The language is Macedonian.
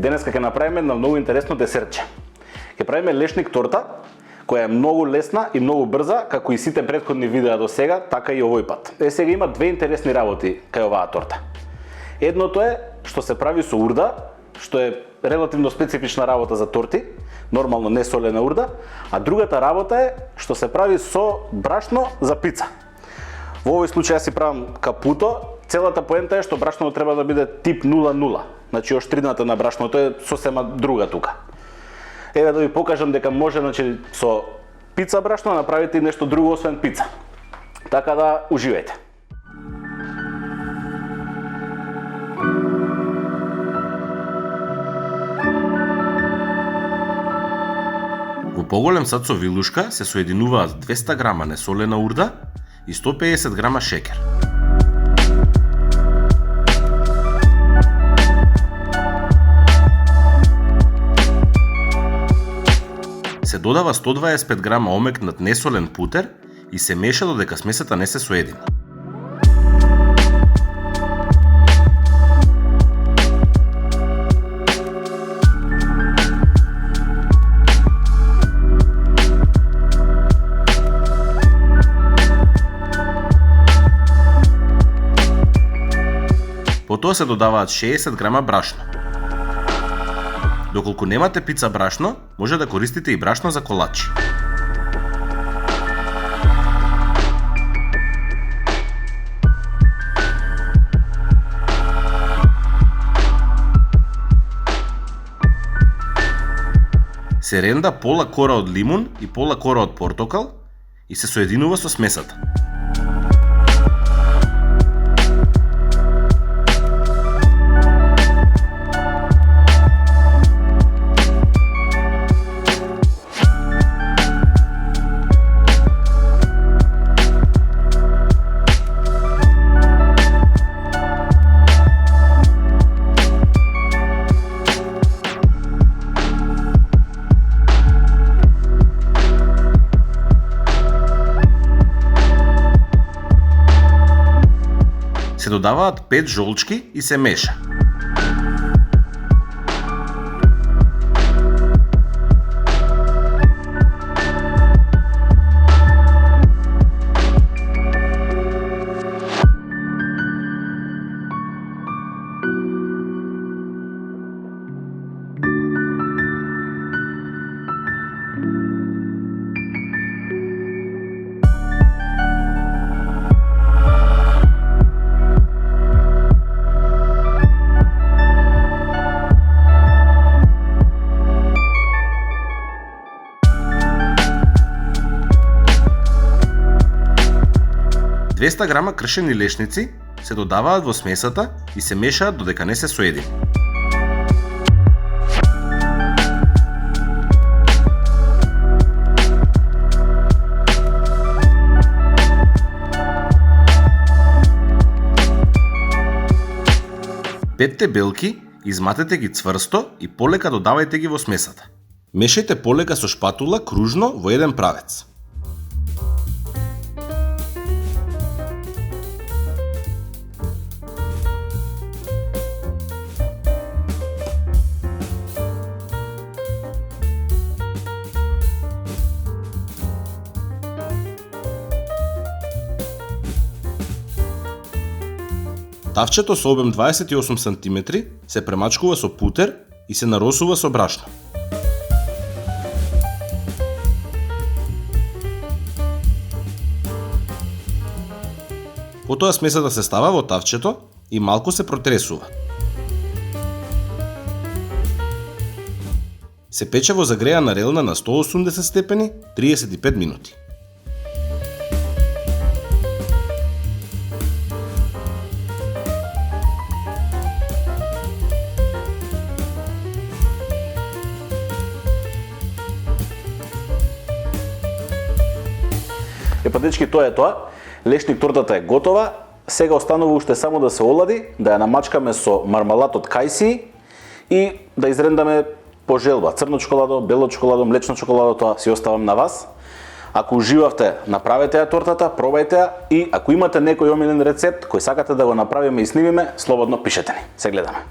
денеска ќе направиме една многу интересно десертче. Ќе правиме лешник торта, која е многу лесна и многу брза, како и сите претходни видеа до сега, така и овој пат. Сега има две интересни работи кај оваа торта. Едното е што се прави со урда, што е релативно специфична работа за торти, нормално не солена урда, а другата работа е што се прави со брашно за пица. Во овој случај си правам капуто, целата поента е што брашното треба да биде тип 0,0, значи оштрината на брашното е сосема друга тука. Еве да ви покажам дека може, значи, со пица брашно да направите и нешто друго освен пица. Така да уживајте. Во поголем сад со вилушка се соединуваат 200 грама несолена урда и 150 грама шекер. Се додава 125 грама омекнат несолен путер и се меша додека смесата не се соедини. Потоа се додаваат 60 грама брашно. Доколку немате пица брашно, може да користите и брашно за колачи. Се ренда пола кора од лимун и пола кора од портокал и се соединува со смесата. Се додаваат 5 жолчки и се меша. Двеста грама кршени лешници се додаваат во смесата и се мешаат додека не се соедини. Петте белки изматете ги цврсто и полека додавајте ги во смесата. Мешајте полека со шпатула кружно во еден правец. Тавчето со обем 28 см се премачкува со путер и се наросува со брашно. Потоа смесата се става во тавчето и малку се протресува. Се пече во загреана релна на 180 степени 35 минути. Па дечки, тоа е тоа. Лешник тортата е готова. Сега останува уште само да се олади, да ја намачкаме со мармалад од кајсии и да изрендаме по желба. Црно чоколадо, бело чоколадо, млечно чоколадо, тоа си оставам на вас. Ако уживавте, направете ја тортата, пробајте ја и ако имате некој омилен рецепт кој сакате да го направиме и снимиме, слободно пишете ни. Се гледаме.